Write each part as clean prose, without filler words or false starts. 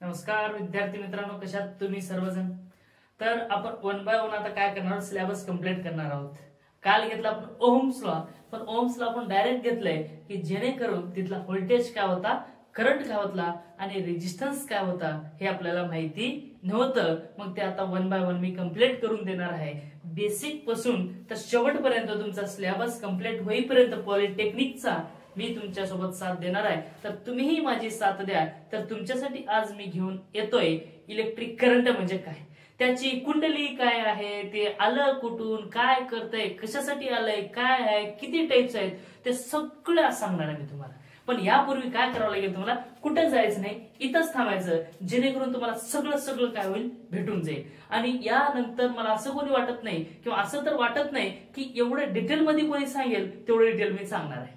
नमस्कार विद्यार्थी मित्रांनो, कशात तुम्ही सर्वजण. तर आपण वन बाय वन आता काय करणार, सिलेबस कंप्लीट करणार आहोत. काल घेतला आपण ओहम्स लॉ, पण ओहम्स लॉ आपण डायरेक्ट घेतलंय की जेणेकरून तिथला व्होल्टेज काय होता, करंट काय होता आणि रेजिस्टन्स काय होता हे आपल्याला माहिती नव्हतं. मग ते आता one by one me complete करून देणार आहे. बेसिक पासून तर शेवटपर्यंत तुमचा सिलेबस कंप्लीट होईपर्यंत पॉलिटेक्निकचा मी तुमच्या सोबत साथ देणार आहे. तर तुम्हीही माझी साथ द्या. तर तुमच्यासाठी आज मी घेऊन येतोय इलेक्ट्रिक करंट म्हणजे काय, त्याची कुंडली काय आहे, ते आलं कुठून, काय करतंय, कशासाठी आलंय, काय आहे, किती टाइप्स आहेत, ते सगळं सांगणार आहे मी तुम्हाला. पण यापूर्वी काय करावं लागेल, तुम्हाला कुठे जायचं नाही, इथंच थांबायचं, जेणेकरून तुम्हाला सगळं सगळं काय होईल भेटून जाईल. आणि यानंतर मला असं कोणी वाटत नाही किंवा असं तर वाटत नाही की एवढं डिटेल मध्ये कोणी सांगेल तेवढं डिटेल मी सांगणार आहे.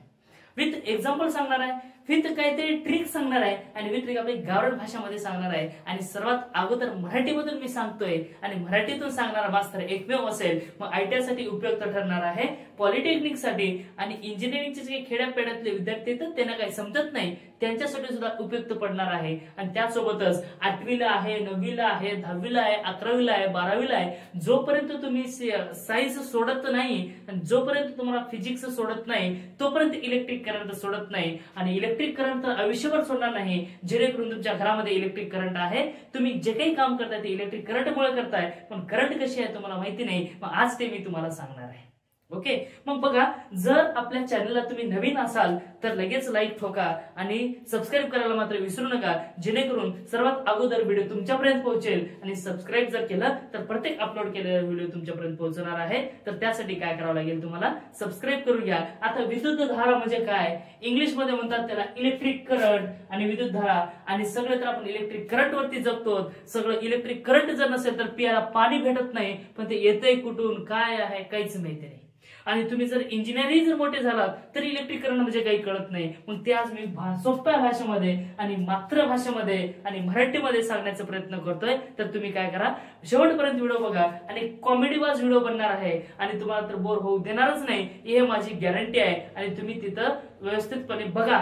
विथ एक्झाम्पल सांगणार आहे, विथ काहीतरी ट्रिक सांगणार आहे आणि विथ ट्रिक आपली गावरान भाषेमध्ये सांगणार आहे. आणि सर्वात अगोदर मराठीमधून मी सांगतोय आणि मराठीतून सांगणारा मास्तर एकमेव असेल. मग आयटीआय साठी उपयुक्त ठरणार आहे, पॉलिटेक्निक साठी आणि इंजिनिअरिंगचे जे खेड्यापेड्यातले विद्यार्थी आहेत त्यांना काही समजत नाही त्यांच्यासाठी सुद्धा उपयुक्त पडणार आहे. आणि त्यासोबतच 8वीला आहे, 9वीला आहे, 10वीला आहे, 11वीला आहे, 12वीला आहे, जोपर्यंत तुम्ही सायन्स सोडत नाही, जोपर्यंत तुम्हाला फिजिक्स सोडत नाही, तोपर्यंत इलेक्ट्रिक करंट सोडत नाही. आणि इलेक्ट्रिक करंट तर आयुष्यभर सोडणार नाही, जेणेकरून तुमच्या घरामध्ये इलेक्ट्रिक करंट आहे, तुम्ही जे काही काम करताय ते इलेक्ट्रिक करंटमुळे करताय, पण करंट कशी आहे तुम्हाला माहिती नाही. मग आज ते मी तुम्हाला सांगणार आहे. ओके, मग बघा, जर आपल्या चॅनलला तुम्ही नवीन असाल तर लगेच लाईक ठोका आणि सबस्क्राईब करायला मात्र विसरू नका, जेणेकरून सर्वात अगोदर व्हिडिओ तुमच्यापर्यंत पोहोचेल. आणि सबस्क्राईब जर केलं तर प्रत्येक अपलोड केलेला व्हिडिओ तुमच्यापर्यंत पोहोचणार आहे. तर त्यासाठी काय करावं लागेल, तुम्हाला सबस्क्राईब करून घ्या. आता विद्युत धारा म्हणजे काय, इंग्लिश मध्ये म्हणतात त्याला इलेक्ट्रिक करंट आणि विद्युत धारा. आणि सगळे तर आपण इलेक्ट्रिक करंट वरती जगतो. सगळं इलेक्ट्रिक करंट जर नसेल तर पियाला पाणी भेटत नाही, पण ते येतंय कुठून, काय आहे, काहीच माहिती नाही. आणि तुम्ही जर इंजिनिअरिंग जर मोठे झालात तर इलेक्ट्रिक करंट म्हणजे काही कळत नाही. मग ते आज मी सोप्या भाषेमध्ये आणि मातृभाषेमध्ये आणि मराठीमध्ये सांगण्याचा प्रयत्न करतोय. तर तुम्ही काय करा, शेवटपर्यंत व्हिडिओ बघा आणि कॉमेडी वाज व्हिडिओ बनणार आहे आणि तुम्हाला तर बोर होऊ देणारच नाही, हे माझी गॅरंटी आहे. आणि तुम्ही तिथं व्यवस्थितपणे बघा.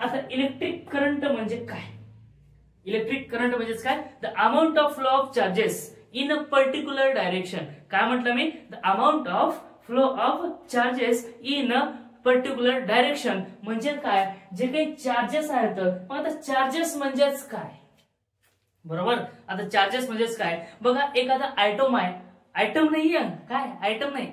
आता इलेक्ट्रिक करंट म्हणजे काय, इलेक्ट्रिक करंट म्हणजेच काय, the amount of flow of charges in a particular direction. काय म्हटलं मी, the amount of flow of charges in a particular direction म्हणजे काय, जे काही चार्जेस आहेत. मग आता चार्जेस म्हणजेच काय, बरोबर. आता चार्जेस म्हणजेच काय बघा, एखादा आयटम आहे, आयटम नाहीये काय, आयटम नाही,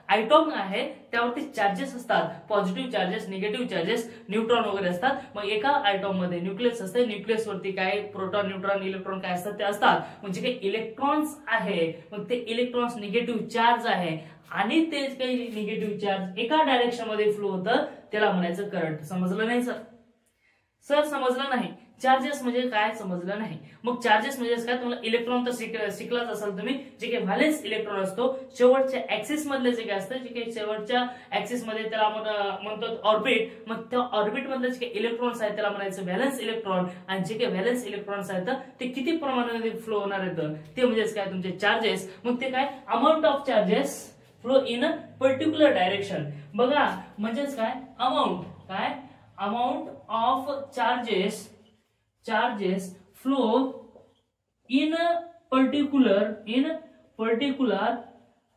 आयटॉम आहे, त्यावरती चार्जेस असतात, positive charges, negative charges, neutron वगैरे असतात. मग एका आयटॉम मध्ये न्यूक्लियस असते, न्यूक्लियस वरती काय प्रोटॉन, न्यूट्रॉन, इलेक्ट्रॉन काय असतात ते असतात. म्हणजे काही इलेक्ट्रॉन्स आहे, मग ते इलेक्ट्रॉन्स निगेटिव्ह चार्ज आहे आणि ते काही निगेटिव्ह चार्ज एका डायरेक्शन मध्ये फ्लो होतं, त्याला म्हणायचं करंट. समजलं नाही सर समजलं नाही. चार्जेस म्हणजे काय समजलं नाही. मग चार्जेस म्हणजे काय, तुम्हाला इलेक्ट्रॉन तर शिकलाच असाल तुम्ही. जे काही व्हॅलेन्स इलेक्ट्रॉन असतो शेवटच्या ऍक्सिस मधले जे काय असतं, जे काही शेवटच्या ऍक्सिस मध्ये त्याला म्हणतो ऑर्बिट. मग त्या ऑर्बिट मधले जे काही इलेक्ट्रॉन्स आहेत त्याला म्हणायचं व्हॅलेन्स इलेक्ट्रॉन. आणि जे काही व्हॅलेन्स इलेक्ट्रॉन्स आहेत ते किती प्रमाणामध्ये फ्लो होणार आहेत ते म्हणजेच काय, तुमचे चार्जेस. मग ते काय, amount of charges flow in a particular direction. बघा म्हणजेच काय, अमाऊंट, काय amount of charges flow in particular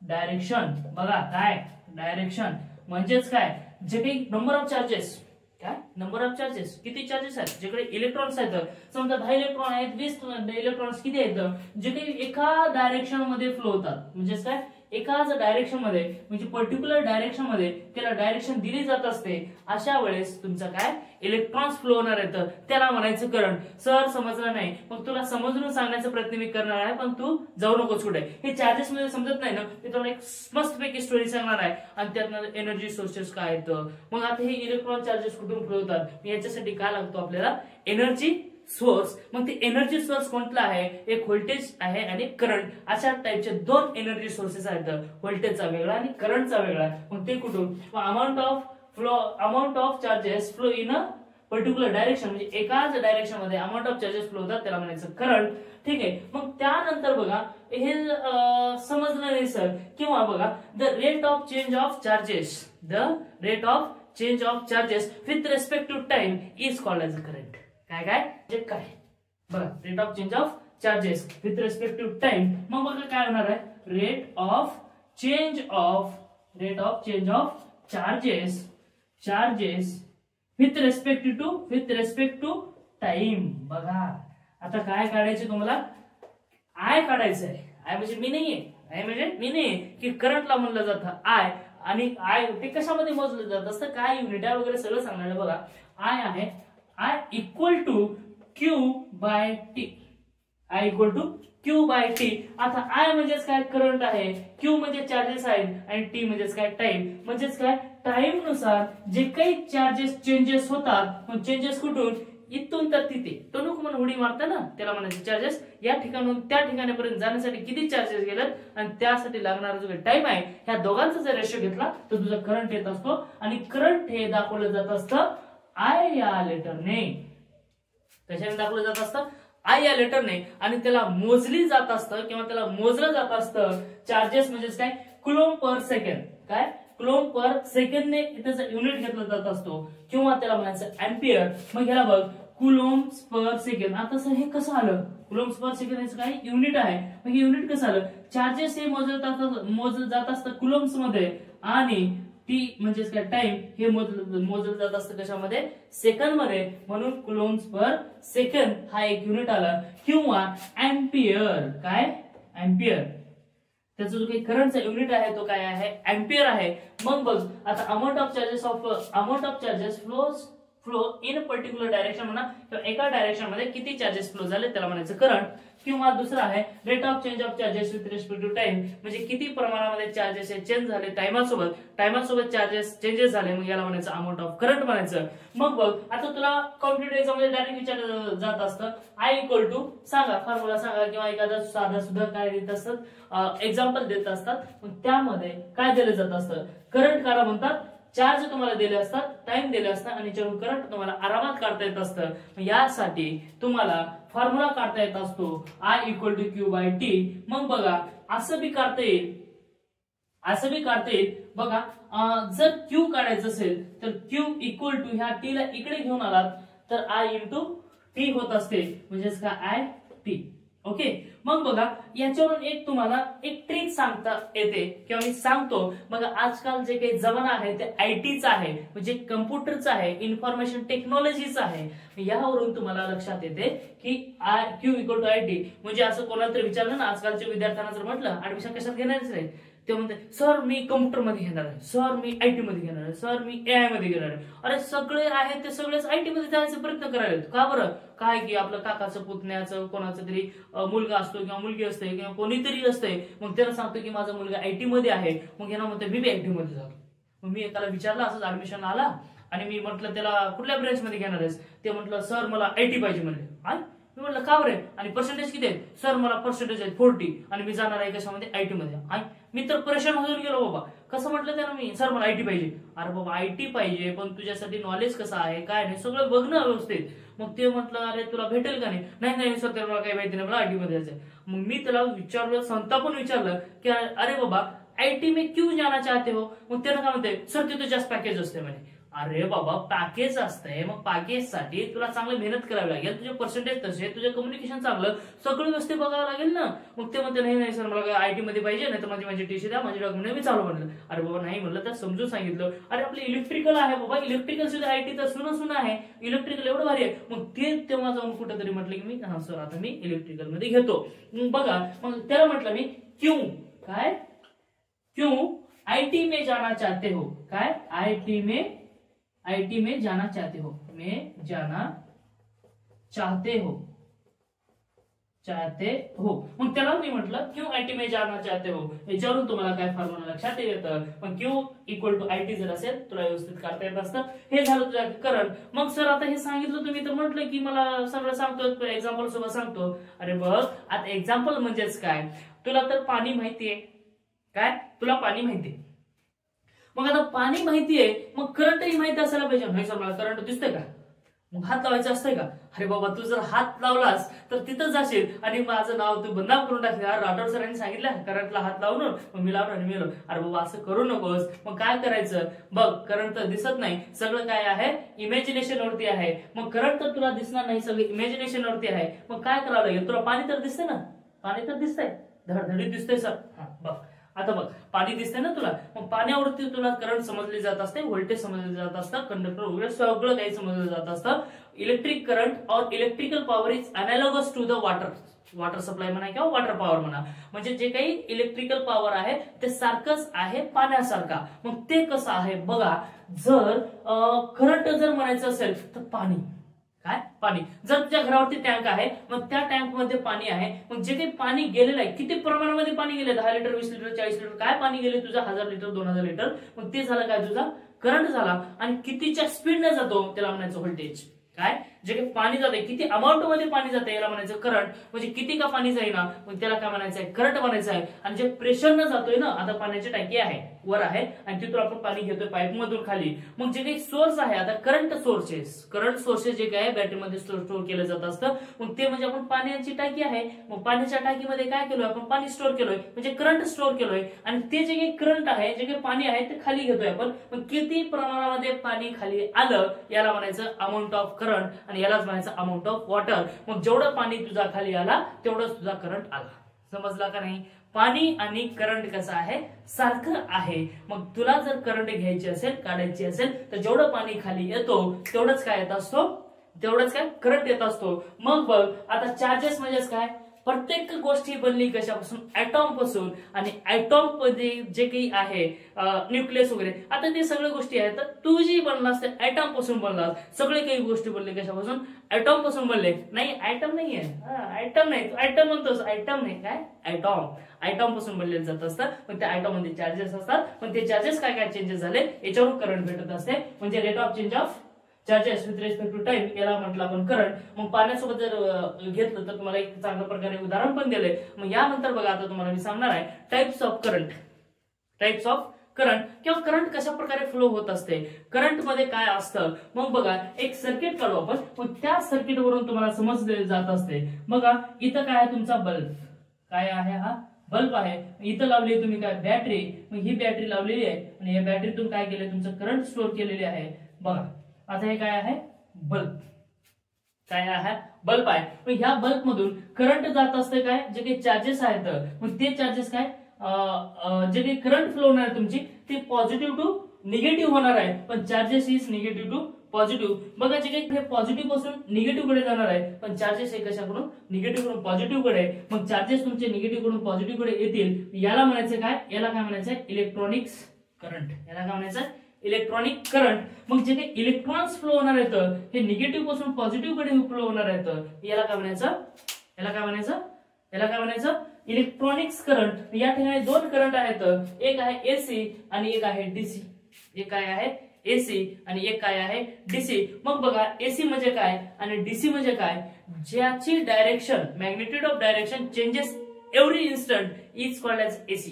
direction. बघा काय, डायरेक्शन म्हणजेच काय, जे काही नंबर ऑफ चार्जेस, काय नंबर ऑफ चार्जेस, किती चार्जेस आहेत, जेकडे इलेक्ट्रॉन्स आहेत, समजा 10 इलेक्ट्रॉन आहेत, 20 इलेक्ट्रॉन्स किती आहेत, जे काही एका डायरेक्शन मध्ये फ्लो होतात. म्हणजेच काय, एकाच डायरेक्शन मध्ये म्हणजे पर्टिक्युलर डायरेक्शन मध्ये त्याला डायरेक्शन दिली जात असते. अशा वेळेस तुमचं काय, इलेक्ट्रॉन्स फ्लो होणार आहेत, त्याला म्हणायचं करंट. सर समजलं नाही, मग तुला समजून सांगण्याचा प्रयत्न मी करणार आहे, पण तू जाऊ नकोस कुठे. हे चार्जेस मध्ये समजत नाही ना, मी तुला एक मस्तपैकी स्टोरी सांगणार आहे आणि त्यातनं एनर्जी सोर्सेस काय आहेत. मग आता हे इलेक्ट्रॉन चार्जेस कुठून फ्लो होतात, याच्यासाठी काय लागतो आपल्याला, एनर्जी सोर्स. मग ते एनर्जी सोर्स कोणता आहे, एक व्होल्टेज आहे आणि करंट. अशा टाइपचे दोन एनर्जी सोर्सेस आहेत, व्होल्टेजचा वेगळा आणि करंटचा वेगळा. मग ते कुठून, amount of charges flow in a particular direction म्हणजे एकाच डायरेक्शन मध्ये अमाऊंट ऑफ चार्जेस फ्लो होतात, त्याला म्हणायचं करंट. ठीक आहे. मग त्यानंतर बघा, हे समजलं नाही सर, किंवा बघा, the rate of change of charges with respect to time is called as current. काय बघा rate of change of charges with respect to time. मग बघा काय होणार आहे, rate of change of charges with respect to time. बघा आता काय काढायचे तुम्हाला, आय काढायचं आहे. आय म्हणजे मी नाहीये, की करंटला म्हणलं जातं आय, आणि आय ते कशामध्ये मोजलं जात असतं, काय युनिट आहे वगैरे सगळं सांगणार आहे. बघा आय आहे, I equal to Q by T. आता आय म्हणजेच काय, करंट आहे, क्यू म्हणजे चार्जेस आहेत, आणि टी म्हणजेच काय, टाइम. म्हणजेच काय, टाइम नुसार जे काही चार्जेस चेंजेस होतात, मग चेंजेस कुठून, इथून तर तिथे टणूक म्हणून उडी मारतं ना, त्याला म्हणायचे चार्जेस. या ठिकाणून त्या ठिकाणापर्यंत जाण्यासाठी किती चार्जेस गेलेत आणि त्यासाठी लागणारा जो टाइम आहे, ह्या दोघांचा जर रेशो घेतला तर तुझा करंट येत असतो. आणि करंट हे दाखवलं जात असतं आय या लेटरने. कशाने दाखवलं जात असतं, आय या लेटरने. आणि त्याला मोजली जात असतं किंवा त्याला मोजलं जात असतं चार्जेस म्हणजेच काय, कुलोम्ब पर सेकंड. काय, कुलोम्ब पर सेकंडने त्याचा युनिट घेतला जात असतो, किंवा त्याला म्हणायचं एम्पियर. मग ह्याला बघ, कुलोम्ब पर सेकंड. आता हे कसं आलं, कुलोम्ब पर सेकंड याचं काय युनिट आहे. मग हे युनिट कसं आलं, चार्जेस हे मोजलं जात असतं कुलोम्ब्स मध्ये, आणि टी म्हणजेच काय, टाइम हे मोजलं जात असतं कशामध्ये, सेकंड मध्ये. म्हणून कुलोम्ब पर सेकंड हा एक युनिट आला. किंवा एम्पियर. काय, एम्पियर. त्याचा जो काही करंटचा युनिट आहे तो काय आहे, एम्पियर आहे. मग बघ आता amount of charges flow in particular direction म्हणा, किंवा एका डायरेक्शन मध्ये किती चार्जेस फ्लो झाले त्याला म्हणायचं करंट. किंवा दुसरा आहे rate of change of charges with respect to time, म्हणजे किती प्रमाणामध्ये चार्जेस चेंज झाले टाइमासोबत चार्जेस चेंजेस झाले, मग याला म्हणायचं अमाऊंट ऑफ करंट म्हणायचं. मग बघ आता तुला कॉम्प्युटर एक्झाम मध्ये डायरेक्ट विचारलं जात असतं, आय इक्वल टू सांगा, फॉर्म्युला सांगा, किंवा एखादा साधा सुद्धा काय देत असतात, एक्झाम्पल देत असतात. मग त्यामध्ये काय दिलं जात असतं, करंट काढा म्हणतात, चार्ज तुम्हाला दिले असतात, टाइम दिले असतात, आणि त्याच्यावरून करंट तुम्हाला आरामात काढता येत असतं. यासाठी तुम्हाला फॉर्म्युला काढता येत असतो, I equal to Q by T. मग बघा असं बी काढता येईल, बघा जर क्यू काढायचं असेल तर क्यू इक्वल टू ह्या टी ला इकडे घेऊन आलात तर आय इंटू टी होत असते, म्हणजेच काय, आय टी. ओके. मग बघा याच्यावरून एक तुम्हाला एक ट्रिक सांगता येते किंवा मी सांगतो. बघा आजकाल जे काही जमाना आहे ते आयटीचा आहे, म्हणजे कम्प्युटरचा आहे, इन्फॉर्मेशन टेक्नॉलॉजीचा आहे. यावरून तुम्हाला लक्षात येते की Q equal to I T. म्हणजे असं कोणाला तरी विचारलं ना, आजकालच्या विद्यार्थ्यांना जर म्हटलं ऍडमिशन कशात घेणारच नाही, ते म्हणते सर मी कम्प्युटर मध्ये घेणार आहे, सर मी आयटी मध्ये घेणार आहे, सर मी एआय मध्ये घेणार आहे. अरे सगळे आहेत ते सगळेच आयटी मध्ये जायचा प्रयत्न करायला. का बरं, काय की आपलं काकाचं पुतण्याचं कोणाचं तरी मुलगा असतो किंवा मुलगी असते किंवा कोणीतरी असते, मग त्याला सांगतो की माझा मुलगा आयटी मध्ये आहे, मग यांना म्हणतो मी बी आयटी मध्ये जातो. मग मी एकाला विचारलं असंच ऍडमिशन आला, आणि मी म्हटलं त्याला कुठल्या ब्रँच मध्ये घेणार आहेस, ते म्हटलं सर मला आयटी पाहिजे म्हणले. मी म्हटलं का बरं, आणि पर्सेंटेज किती आहे, सर मला पर्सेंटेज आहे 40, आणि मी जाणार आहे कशामध्ये, आयटी मध्ये. मी तर परेशान होऊन गेलो बाबा. कसं म्हटलं त्यानं, मी सर मला आयटी पाहिजे. अरे बाबा आयटी पाहिजे, पण तुझ्यासाठी नॉलेज कसं आहे काय नाही सगळं बघणं व्यवस्थित. मग ते म्हटलं अरे तुला भेटेल का नाही सर त्याला काही माहिती नाही, मला आयटी मध्ये जायचंय. मग मी त्याला विचारलं, संतापून विचारलं की अरे बाबा आयटी में क्यों जाना चाहते हो. मग त्यानं काय म्हणते, सर तिथे जास्त पॅकेज असते म्हणे. अरे बाबा पॅकेज असतंय, मग पॅकेजसाठी तुला चांगली मेहनत करावी लागेल, तुझे पर्सेंटेज तसे, तुझे कम्युनिकेशन चांगलं, सगळी व्यवस्थित बघावं लागेल ना. मग ते म्हणते नाही सर मला आयटी मध्ये पाहिजे, नाही तर माझी टीसी द्या, माझी डॉक्युमेंट मी चालू म्हणलं. अरे बाबा नाही म्हणलं, तर समजून सांगितलं. अरे आपलं इलेक्ट्रिकल आहे बाबा, इलेक्ट्रिकल सुद्धा आयटी तर सुना आहे, इलेक्ट्रिकल एवढं भारी आहे. मग ते तेव्हा जाऊन कुठेतरी म्हटलं की मी हा सर आता मी इलेक्ट्रिकल मध्ये घेतो. मग बघा मग त्याला म्हटलं मी क्यों आईटी में जाना चाहते हो. काय, आईटी में जाना चाहते हो, मग त्याला मी म्हटलं क्यू आयटी में जाना चाहते हो. याच्यावरून तुम्हाला काय फॉर्म्युला लक्षात येतं. पण क्यू इक्वल टू आयटी जर असेल तुला व्यवस्थित करता येत असतं. हे झालं तुझं करंट. मग सर आता हे सांगितलं तुम्ही तर म्हटलं की मला सगळं सांगतो, एक्झाम्पल सोबत सांगतो. अरे बघ आता एक्झाम्पल म्हणजेच काय, तुला तर पाणी माहितीये, काय तुला पाणी माहितीये. मग आता पाणी माहितीये, मग करंटही माहिती असायला पाहिजे. नाही सर मला करंट दिसतंय का, मग हात लावायचा असतंय का? अरे बाबा तू जर हात लावलास तर तिथं जाशील आणि माझं नाव तू बदनाम करून टाकशील. राठोड सरांनी सांगितलं करंटला हात लावून, मग मी लावून आणि मी लावून. अरे बाबा असं करू नकोस. मग काय करायचं? बघ करंट तर दिसत नाही, सगळं काय आहे इमॅजिनेशन वरती आहे. मग करंट तर तुला दिसणार नाही, सगळं इमॅजिनेशन वरती आहे. मग काय करावं लागेल? तुला पाणी तर दिसतंय ना, पाणी तर दिसतंय, धडधडीत दिसतंय सर. बघ आता बघ पाणी दिसतंय ना तुला, मग पाण्यावरती तुला करंट समजले जात असते, व्होल्टेज समजले जात असतं, कंडक्टर वगैरे सगळं काही समजलं जात असतं. इलेक्ट्रिक करंट और electrical power is analogous to the water supply म्हणा किंवा वॉटर पॉवर म्हणा. म्हणजे जे काही इलेक्ट्रिकल पॉवर आहे ते सारखंच आहे पाण्यासारखा. मग ते कसं आहे बघा, जर करंट जर म्हणायचं असेल तर पाणी, काय पाणी. जर तुझ्या घरावरती टँक आहे, मग त्या टँक मध्ये पाणी आहे, मग जे काही पाणी गेलेलं आहे, किती प्रमाणामध्ये पाणी गेले, 10 लिटर 20 लिटर 40 लिटर काय पाणी गेले तुझा, 1000 लिटर 2000 लिटर, मग ते झालं काय तुझा करंट झाला. आणि कितीच्या स्पीडने जातो त्याला म्हणायचं व्होल्टेज. काय जे काही पाणी जाते, किती अमाऊंट मध्ये पाणी जाते याला म्हणायचं करंट. म्हणजे किती का पाणी जाईना मग त्याला काय म्हणायचं आहे, करंट म्हणायचं आहे. आणि जे प्रेशरनं जातोय ना, आता पाण्याची टाकी आहे वर आहे आणि तिथून आपण पाणी घेतोय पाईप मधून खाली, मग जे काही सोर्स आहे, आता करंट सोर्सेस जे काय बॅटरीमध्ये स्टोअर केलं जात असतं, मग ते म्हणजे आपण पाण्याची टाकी आहे, मग पाण्याच्या टाकीमध्ये काय केलोय आपण, पाणी स्टोअर केलोय, म्हणजे करंट स्टोअर केलोय. आणि ते जे काही करंट आहे, जे काही पाणी आहे ते खाली घेतोय आपण, मग किती प्रमाणामध्ये पाणी खाली आलं याला म्हणायचं अमाऊंट ऑफ करंट, आणि यालाच म्हणायचं अमाऊंट ऑफ वॉटर. मग जेवढं पाणी तुझा खाली आला तेवढंच तुझा करंट आला. समजला का नाही? पाणी आणि करंट कसं आहे, सारखं आहे. मग तुला जर करंट घ्यायची असेल, काढायची असेल, तर जेवढं पाणी खाली येतो तेवढंच काय येत असतो, तेवढंच काय करंट येत असतो. मग बघ आता चार्जेस म्हणजेच काय, प्रत्येक गोष्टी बनली कशापासून, ऍटॉम पासून. आणि ऍटॉम मध्ये जे काही आहे न्यूक्लियस वगैरे, आता ते सगळ्या गोष्टी आहेत. तर तू जी बनलास ते ऍटॉम पासून बनलास. सगळे काही गोष्टी बनले कशापासून, ऍटॉम पासून बनले. नाही ऍटम नाहीये, ऍटम नाही, तू ऍटम म्हणतोस, ऍटम नाही, काय ऍटॉम पासून बनलेलं जात असतं. मग त्या ऍटॉम मध्ये चार्जेस असतात, पण ते चार्जेस काय काय चेंजेस झाले याच्यावरून करंट भेटत असते. म्हणजे rate of change of charges with respect to time याला म्हटलं आपण करंट. मग पाण्यासोबत जर घेतलं तर तुम्हाला एक चांगल्या प्रकारे उदाहरण पण दिलंय. मग यानंतर बघा आता तुम्हाला मी सांगणार आहे टाइप्स ऑफ करंट किंवा करंट कशा प्रकारे फ्लो होत असते, करंट मध्ये काय असतं. मग बघा एक सर्किट काढू आपण, मग त्या सर्किट वरून तुम्हाला समजले जात असते. बघा इथं काय आहे तुमचा बल्ब, काय आहे हा बल्ब आहे. इथं लावली तुम्ही काय बॅटरी, मग ही बॅटरी लावलेली आहे आणि या बॅटरीतून काय केलंय तुमचं करंट स्टोअर केलेले आहे. बघा आता हे काय आहे बल्ब, काय आहे बल्ब आहे. मग ह्या बल्ब मधून करंट जात असते काय, जे काही चार्जेस आहेत, मग ते चार्जेस काय जे काही करंट फ्लो होणार आहे तुमची ते पॉझिटिव्ह टू निगेटिव्ह होणार आहे. पण charges is negative to positive. बघा जे काही पॉझिटिव्ह पासून निगेटिव्ह कडे जाणार आहे, पण चार्जेस हे कशाकडून निगेटिव्ह कडून पॉझिटिव्ह कडे. मग चार्जेस तुमचे निगेटिव्ह कडून पॉझिटिव्ह कडे येतील. याला म्हणायचं काय, याला काय म्हणायचं इलेक्ट्रॉनिक्स करंट. याला काय म्हणायचं इलेक्ट्रॉनिक करंट. मग जे काही इलेक्ट्रॉन्स फ्लो होणार आहेत हे निगेटिव्ह पासून पॉझिटिव्ह कडे फ्लो होणार आहेत, याला काय म्हणायचं इलेक्ट्रॉनिक्स करंट. या ठिकाणी दोन करंट आहेत, एक आहे एसी आणि एक आहे डीसी. एक काय आहे एसी आणि एक काय आहे डीसी. मग बघा एसी म्हणजे काय आणि डीसी म्हणजे काय, ज्याची direction magnitude of direction changes every instant is called as AC.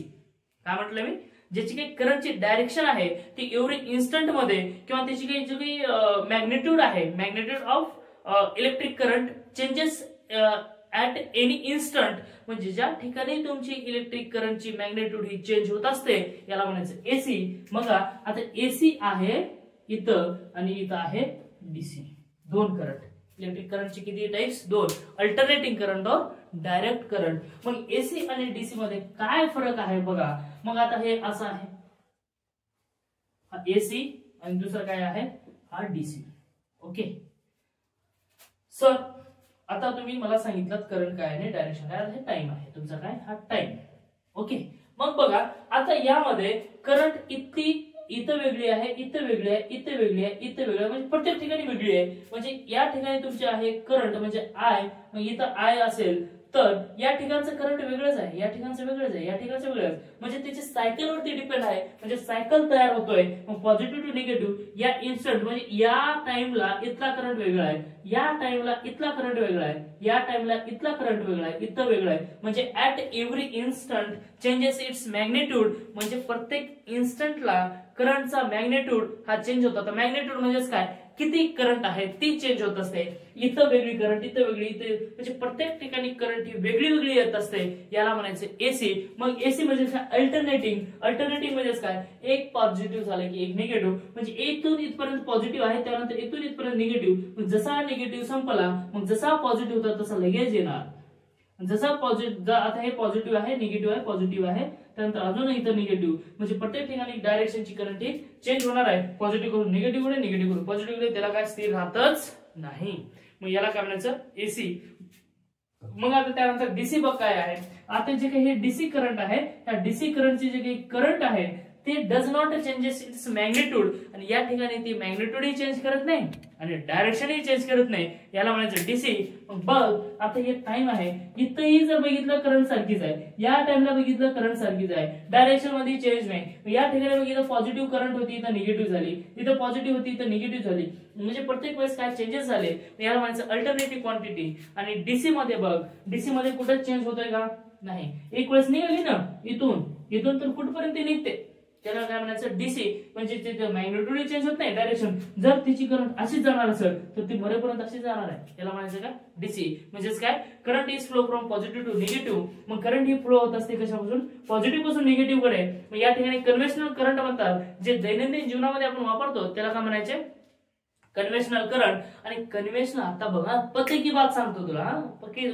काय म्हटलं मी, ज्याची काही करंटची डायरेक्शन आहे ती एव्हरी इन्स्टंट मध्ये, किंवा त्याची काही जो काही मॅग्निट्यूड आहे, magnitude of electric current changes at any instant, म्हणजे ज्या ठिकाणी तुमची इलेक्ट्रिक करंटची मॅग्निट्यूड ही चेंज होत असते याला म्हणायचं एसी. बघा आता एसी आहे इथं आणि इथं आहे डीसी. दोन करंट, इलेक्ट्रिक करंटचे किती टाइप्स, दोन, अल्टरनेटिंग करंट और डायरेक्ट करंट. मग एसी आणि डीसी मध्ये काय फरक आहे बघा. मग आता हे असं आहे, हा एसी आणि दुसरा काय आहे हा डीसी. ओके सर, आता तुम्ही मला सांगितलं करंट काय आहे, डायरेक्शन काय आहे, टाइम आहे तुमचा, काय हा टाइम. ओके मग बघा आता यामध्ये करंट इथं वेगळी आहे, इथं वेगळी आहे, इथं वेगळी आहे, इथं वेगळी आहे, म्हणजे प्रत्येक ठिकाणी वेगळी आहे. म्हणजे या ठिकाणी तुमचे आहे करंट म्हणजे आय, मग इथं आय असेल तर या ठिकाणचं करंट वेगळंच आहे, या ठिकाणचं वेगळंच आहे, या ठिकाणचं वेगळंच, म्हणजे त्याची सायकल वरती डिपेंड आहे. म्हणजे सायकल तयार होतोय. मग पॉझिटिव्ह टू निगेटिव्ह या इन्स्टंट, म्हणजे या टाइमला इथला करंट वेगळा आहे, या टाइमला इथला करंट वेगळा आहे, या टाइमला इथला करंट वेगळा आहे, इथं वेगळा आहे. म्हणजे at every instant changes it's magnitude, म्हणजे प्रत्येक इन्स्टंटला करंटचा मॅग्निट्यूड हा चेंज होतो. आता मॅग्निट्यूड म्हणजेच काय, किती करंट आहे ती चेंज होत असते. इथं वेगळी करंट, इथं वेगळी, इथे म्हणजे प्रत्येक ठिकाणी करंट ही वेगळी वेगळी येत असते. याला म्हणायचं एसी. मग एसी म्हणजे काय? अल्टरनेटिंग म्हणजे काय? एक पॉझिटिव्ह झालं की एक निगेटिव्ह, म्हणजे इथून इथपर्यंत पॉझिटिव्ह आहे, त्यानंतर इथून इथपर्यंत निगेटिव्ह. जसा निगेटिव्ह संपला मग जसा पॉझिटिव्ह होता तसा लगेच येणार. जसा पॉझिटिव्ह, आता हे पॉझिटिव्ह आहे, निगेटिव्ह आहे, पॉझिटिव्ह आहे, त्यानंतर अजून इथं निगेटिव्ह, म्हणजे प्रत्येक ठिकाणी डायरेक्शनची करंट ही चेंज होणार आहे. पॉझिटिव्ह करून निगेटिव्ह कडे, निगेटिव्ह करून पॉझिटिव्ह कडे, त्याला काय स्थिर राहतच नाही. मग याला काय म्हणायचं? एसी. मग आता त्यानंतर डीसी बघ काय आहे. आता जे काही हे डीसी करंट आहे, त्या डीसी करंटचे जे काही करंट आहे ते does not changes it's magnitude. आणि या ठिकाणी ती मॅग्निट्यूड ही चेंज करत नाही आणि डायरेक्शन ही चेंज करत नाही. याला म्हणायचं डीसी. मग बघ आता हे टाइम आहे, इथंही जर बघितलं करंट सारखीच आहे, या टाइमला बघितलं करंट सारखीच आहे, डायरेक्शन मध्ये चेंज नाही. या ठिकाणी बघितलं पॉझिटिव्ह करंट होती, इथं निगेटिव्ह झाली, इथं पॉझिटिव्ह होती, इथं निगेटिव्ह झाली, म्हणजे प्रत्येक वेळेस काय चेंजेस झाले. याला म्हणायचं अल्टरनेटिव्ह क्वांटिटी. आणि डीसी मध्ये बघ, डीसी मध्ये कुठे चेंज होतोय का? नाही. एक वेळेस निघाली ना इथून तर कुठपर्यंत निघते, त्याला काय म्हणायचं? डीसी. म्हणजे तिथे मॅग्निट्यूड चेंज होत नाही, डायरेक्शन. जर तिची करंट अशीच जाणार असेल तर ती मरेपर्यंत अशीच जाणार आहे. याला म्हणायचं काय? डीसी. म्हणजेच काय? Current is flow from positive to negative. मग करंट ही फ्लो होत असते कशापासून? पॉझिटिव्ह पासून निगेटिव्ह कडे. मग या ठिकाणी कन्व्हेन्शनल करंट म्हणतात, जे दैनंदिन जीवनामध्ये आपण वापरतो त्याला काय म्हणायचे? Conventional current. आणि कन्व्हेन्शनल, आता बघा पते की बात सांगतो तुला,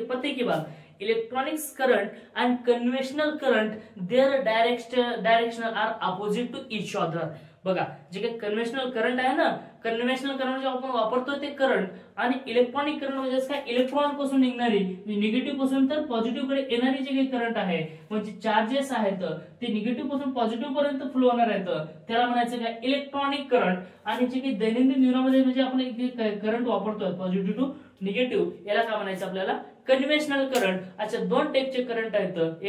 पते की बात. Electronics current and conventional current, their directional are opposite to each other. बघा जे काही कन्व्हेन्शनल करंट आहे ना, कन्व्हेन्शनल करंट जे आपण वापरतो ते करंट, आणि इलेक्ट्रॉनिक करंट म्हणजे काय? इलेक्ट्रॉन पासून निघणारी, निगेटिव्ह पासून तर पॉझिटिव्ह कडे येणारी जे काही करंट आहे, म्हणजे चार्जेस आहेत ते निगेटिव्ह पासून पॉझिटिव्ह पर्यंत फ्लो होणार आहेत, त्याला म्हणायचं काय? Electronic current. आणि जे काही दैनंदिन जीवनामध्ये म्हणजे आपण करंट वापरतोय पॉझिटिव्ह टू निगेटिव्ह, याला काय म्हणायचं आपल्याला? Conventional current. अच्छा, दोन टाइपचे करंट आहेत.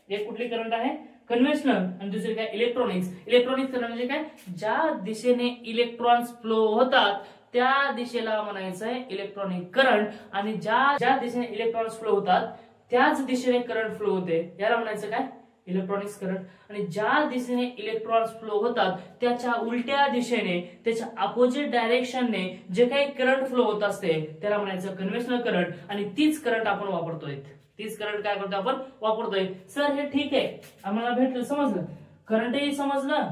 एक कुठली करंट आहे? कन्व्हेन्शनल. आणि दुसरी काय? इलेक्ट्रॉनिक्स. इलेक्ट्रॉनिक्स करंट म्हणजे काय? ज्या दिशेने इलेक्ट्रॉन्स फ्लो होतात त्या दिशेला म्हणायचं आहे इलेक्ट्रॉनिक करंट, आणि ज्या दिशेने इलेक्ट्रॉन्स फ्लो होतात त्याच दिशेने करंट फ्लो होते, याला म्हणायचं काय? Electronics current. आणि ज्या दिशेने इलेक्ट्रॉन्स फ्लो होतात त्याच्या उलट्या दिशेने, त्याच्या अपोजिट डायरेक्शनने जे काही करंट फ्लो होत असते त्याला म्हणायचं कन्व्हेन्शनल करंट. आणि तीच करंट आपण वापरतोय. तीच करंट काय करतो आपण? वापरतोय. सर हे ठीक आहे, आम्हाला भेटलं, समजलं, करंटही समजलं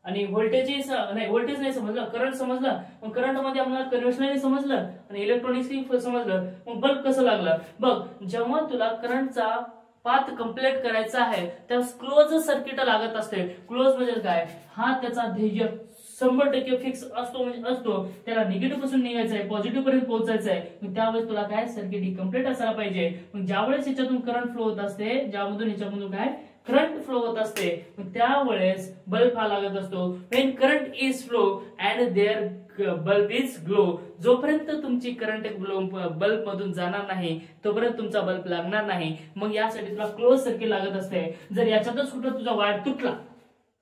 आणि व्होल्टेजही नाही, व्होल्टेज नाही समजलं, करंट समजलं. मग करंट मध्ये आम्हाला कन्व्हेन्शनल समजलं आणि इलेक्ट्रॉनिक्सही समजलं. मग बल्ब कसं लागलं बघ. जेव्हा तुला करंटचा पाथ कंप्लीट करायचा आहे त्यास क्लोज सर्किट लागत असते. क्लोज म्हणजे काय? हा त्याचा ध्येय 100% फिक्स असतो, म्हणजे असतो, त्याला निगेटिव्ह पासून निघायचं आहे, पॉझिटिव्ह पर्यंत पोहोचायचं आहे. मग त्यावेळेस तुला काय? सर्किट ही कंप्लीट असायला पाहिजे. मग ज्यावेळेस याच्यातून करंट फ्लो होत असते, ज्यामधून याच्यामधून काय? करंट फ्लो होत असते, मग त्यावेळेस बल्ब हा लागत असतो. When current is flow and there bulb is glow. जोपर्यंत तुमची करंट बल्ब मधून जाणार नाही तोपर्यंत तुमचा बल्ब लागणार नाही. मग यासाठी तुला क्लोज सर्किट लागत असते. जर याच्यातच कुठं तुझा वायर तुटला,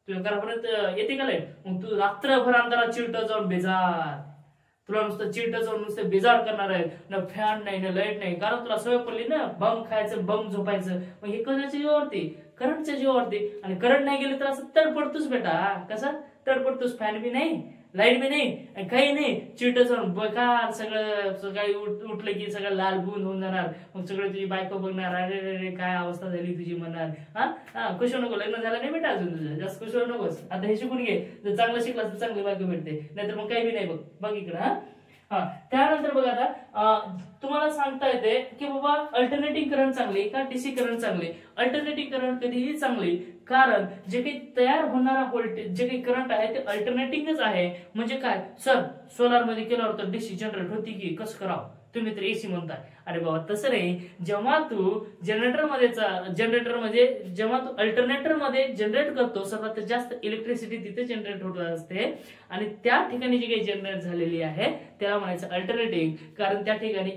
तुझ्या घरापर्यंत येते का लाईट, मग तू रात्रभर अंधारात चिरट जाऊन बेजार, तुला नुसतं चिरट जाऊन नुसतं बेजार करणार आहे. ना फॅन नाही, ना लाईट नाही, कारण तुला सवय पडली ना बम खायचं, बम झोपायचं. मग हे कशाच्या जीवावरती? करंटच्या जीवावरती. आणि करंट नाही गेलं तर असं तडपडतोस बेटा. कसा तडपडतोस? फॅन बी नाही, लाईट बी नाही, काही नाही, चिरट जाऊन बेकार. सगळं सकाळी उठलं की सगळं लाल बुंद होऊन जाणार. मग सगळं तुझी बायको बघणार, अरे रे काय अवस्था झाली तुझी, म्हणणार हा खुश नको, लग्न झालं नाही बेटा अजून तुझं, जास्त खुश नकोस, आता हे शिकून घे. जर चांगलं शिकलास तर चांगली बायको भेटते, नाहीतर मग काही बी नाही. बघ इकडं. हा त्यानंतर बघा, आता तुम्हाला सांगता येते की बाबा अल्टरनेटिंग करंट चांगली का डीसी करंट चांगली? अल्टरनेटिंग करंट कधीही चांगली, कारण जे काही तयार होणारा व्होल्टेज, जे काही करंट आहे ते अल्टरनेटिंगच आहे. म्हणजे काय? सर सोलार मध्ये केल्यावर तर डीसी जनरेट होती की, कसं करावं? तुम्ही तर एसी म्हणताय. अरे बाबा तसं नाही. जेव्हा तू जनरेटर मध्ये जेव्हा तू अल्टरनेटर मध्ये जनरेट करतो, सर्वात जास्त इलेक्ट्रिसिटी तिथे जनरेट होत असते, आणि त्या ठिकाणी जी काही जनरेट झालेली आहे त्याला म्हणायचं अल्टरनेटिंग, कारण त्या ठिकाणी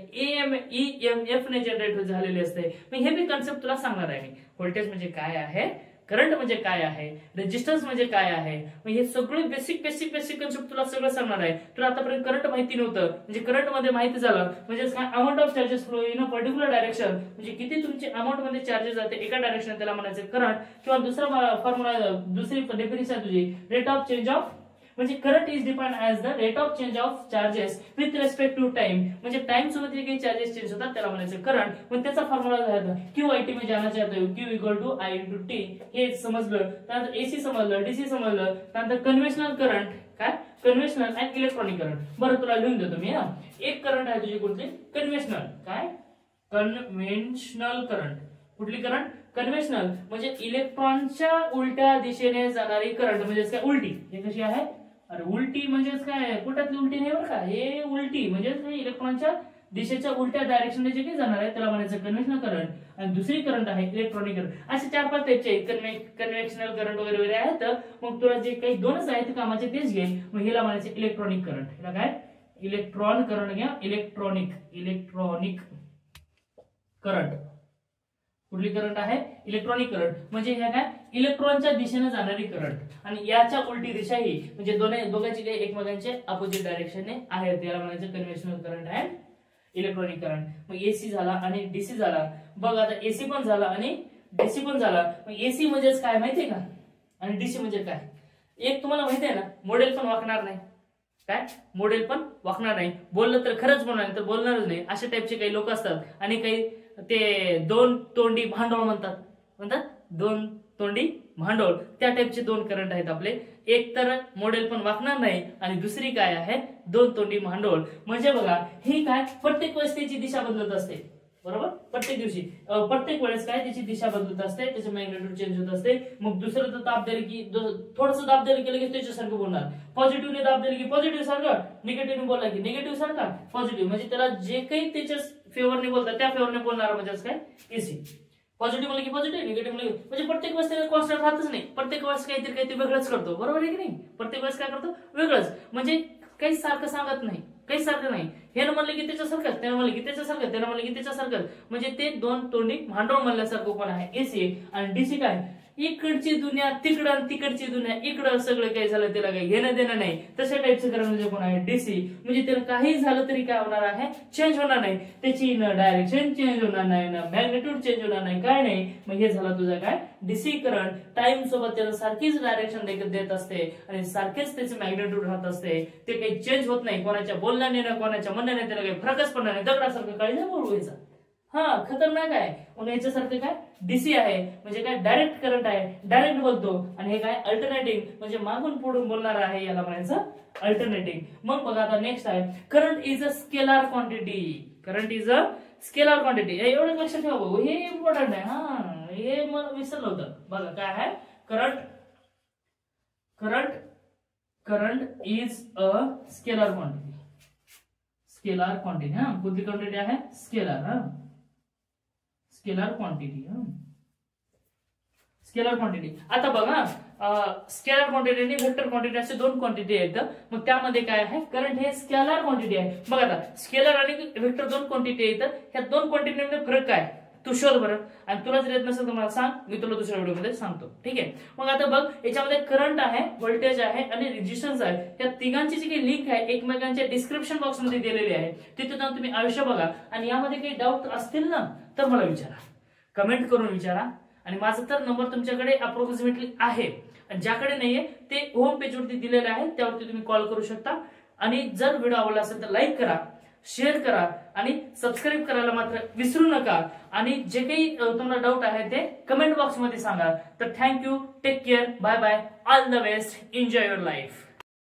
EMF ने जनरेट झालेली असते. मग हे बी कन्सेप्ट तुला सांगणार आहे मी. व्होल्टेज म्हणजे काय आहे, करंट म्हणजे काय आहे, रेजिस्टन्स म्हणजे काय आहे, मग हे सगळे बेसिक कन्सेप्ट तुला सगळं सांगणार आहे. तुला आतापर्यंत करंट माहिती नव्हतं, म्हणजे करंट मध्ये माहिती झालं म्हणजे काय? Amount of charges flow in a particular direction, म्हणजे किती तुमची अमाऊंट मध्ये चार्जेस जाते एका डायरेक्शन, त्याला म्हणायचं करंट. किंवा दुसरा फॉर्म्युला, दुसरी डेफिनेशन तुझी रेट ऑफ चेंज ऑफ म्हणजे current is defined as the rate of change of charges with respect to time, म्हणजे टाइम सोबत जे काही चार्जेस चेंज होतात त्याला म्हणायचं करंट. मग त्याचा फॉर्म्युला काय होता, क्यू आय टी में जाना चाहते हो, Q equal to I into T. हे समजलं. त्यानंतर एसी समजलं, डीसी समजलं. त्यानंतर कन्व्हेन्शनल करंट, काय कन्व्हेन्शनल अँड इलेक्ट्रॉनिक करंट. बरं तुला लिहून देतो मी. एक करंट आहे तुझी कुठली, कन्व्हेन्शनल. काय कन्व्हेन्शनल करंट. कुठली करंट, कन्व्हेन्शनल, म्हणजे इलेक्ट्रॉनच्या उलट्या दिशेने जाणारी करंट. म्हणजे काय उलटी. हे कशी आहे, अरे उलटी म्हणजेच काय, कुठल्यातली उलटी नाही बरं का, हे उलटी म्हणजे इलेक्ट्रॉनच्या दिशेच्या उलट्या डायरेक्शनने जे काही जाणार आहे त्याला म्हणायचं कन्व्हेन्शनल करंट. आणि दुसरी करंट आहे इलेक्ट्रॉनिक करंट. असे 4-5 टाइपचे आहेत, कन्व्हेन्शनल करंट वगैरे वगैरे आहेत. मग तुला जे काही दोनच आहेत कामाचे तेच घे. मग हिला म्हणायचं इलेक्ट्रॉनिक करंट. हिला काय इलेक्ट्रॉन करंट घ्या, इलेक्ट्रॉनिक करंट. कुठली करंट आहे, इलेक्ट्रॉनिक करंट. म्हणजे हे काय इलेक्ट्रॉनच्या दिशेने जाणारी करंट. आणि याच्या उलटी दिशा ही म्हणजे दोघांची काही एकमेकांचे अपोजिट डायरेक्शनने आहेत, याला म्हणायचं conventional current and electronic current. मग एसी झाला आणि डीसी झाला. बघ आता एसी पण झाला आणि डीसी पण झाला. मग एसी म्हणजेच काय माहितीये का, आणि डीसी म्हणजे काय. एक तुम्हाला माहिती आहे ना, मॉडेल पण वाकणार नाही. काय मॉडेल पण वाकणार नाही. बोललं तर खरंच बोलणार नाही तर बोलणारच नाही. अशा टाइपचे काही लोक असतात. आणि काही ते दोन तोंडी भांडवल म्हणतात दोन तोंडी भांडवल. त्या टाइपचे दोन करंट आहेत आपले. एक तर मॉडेल पण वाकणार नाही आणि दुसरी काय आहे दोन तोंडी भांडवल. म्हणजे बघा ही काय प्रत्येक वेळेस त्याची दिशा बदलत असते. बरोबर, प्रत्येक वेळेस काय त्याची दिशा बदलत असते, त्याचे मॅग्नेट्यूड चेंज होत असते. मग दुसरं दाब दिले की थोडंसं दाब दिलं की लगेच त्याच्यासारखं बोलणार. पॉझिटिव्हने दाब दिले की पॉझिटिव्ह सारखं, निगेटिव्हने बोलला की निगेटिव्ह सारखा पॉझिटिव्ह. म्हणजे त्याला जे काही त्याच्या फेवरने बोलतात त्या फेवरने बोलणार म्हणजे काय एसी. पॉझिटिव्ह म्हणलं की पॉझिटिव्ह, निगेटिव्ह म्हणलं की म्हणजे प्रत्येक वेळेस त्याला कॉन्स्टंट राहतच नाही. प्रत्येक वेळेस काहीतरी वेगळंच करतो. बरोबर आहे की नाही, प्रत्येक वेळेस काय करतो वेगळंच. म्हणजे काही सारखं सांगत नाही, काही सारखं नाही. हे म्हणलं की त्याच्यासारखं, त्यानं म्हणलं की त्याच्यासारखं, त्यानं म्हणलं की त्याच्यासारखं. म्हणजे ते दोन तोंडी भांडवल म्हणल्यासारखं कोण आहे एसी. आणि डीसी काय इकडची दुनिया तिकडं आणि तिकडची दुनिया इकडं, सगळं काही झालं त्याला काही घेणं देणं नाही. तशा टाईपचं करंट म्हणजे कोण आहे डीसी. म्हणजे त्याला काही झालं तरी काय होणार आहे चेंज होणार नाही. त्याची न डायरेक्शन चेंज होणार नाही, ना मॅग्नेट्यूड चेंज होणार नाही, काय नाही. मग हे झालं तुझं काय डीसी करंट. टाइम सोबत त्याला सारखीच डायरेक्शन देत असते आणि सारखेच त्याचे मॅग्नेट्यूड राहत असते. ते काही चेंज होत नाही. कोणाच्या बोलण्याने ना कोणाच्या म्हणण्याने त्याला काही फरकच पडणार नाही. दगडासारखं काही नाही बोलवायचं. खतरनाक आहे. मग याच्यासारखं काय डीसी आहे म्हणजे काय डायरेक्ट करंट आहे, डायरेक्ट बोलतो. आणि हे काय अल्टरनेटिंग म्हणजे मागून पुढून बोलणार आहे, याला म्हणायचं अल्टरनेटिंग. मग बघा आता नेक्स्ट आहे current is a scalar quantity. Current is a scalar quantity. एवढं लक्षात ठेवा, हे इम्पॉर्टंट आहे. हे मला विसरलं होतं. बघा काय आहे current is a scalar quantity. Scalar quantity. कोणती क्वांटिटी आहे scalar. Scalar quantity. Scalar quantity. आता बघा स्केलार क्वांटिटी आणि वेक्टर क्वांटिटी असे दोन क्वांटिटी आहेत. मग त्यामध्ये काय आहे करंट हे स्केलार क्वांटिटी आहे. मग आता स्केलार आणि वेक्टर दोन क्वांटिटी आहेत. ह्या दोन क्वांटिटीमध्ये फरक काय तू शोध बरं. आणि तुला जर येत नसेल तर मला सांग, मी तुला दुसऱ्या व्हिडिओमध्ये सांगतो. ठीक आहे. मग आता बघ याच्यामध्ये करंट आहे, व्होल्टेज आहे आणि रेजिस्टन्स आहे. या तिघांची जी काही लिंक आहे एकमेकांच्या डिस्क्रिप्शन बॉक्स मध्ये दिलेली आहे. तिथे जाऊन तुम्ही आयुष्य बघा. आणि यामध्ये काही डाऊट असतील ना तर मला विचारा, कमेंट करून विचारा. आणि माझा तर नंबर तुमच्याकडे अप्रोक्सिमेटली आहे. ज्याकडे नाहीये ते होम पेज वरती दिलेले आहे, त्यावरती तुम्ही कॉल करू शकता. आणि जर व्हिडिओ आवडला असेल तर लाईक करा, शेअर करा आणि सबस्क्राईब करायला मात्र विसरू नका. आणि जे काही तुम्हाला डाऊट आहे ते कमेंट बॉक्स मध्ये सांगा. तर thank you, take care, bye bye, all the best, enjoy your life.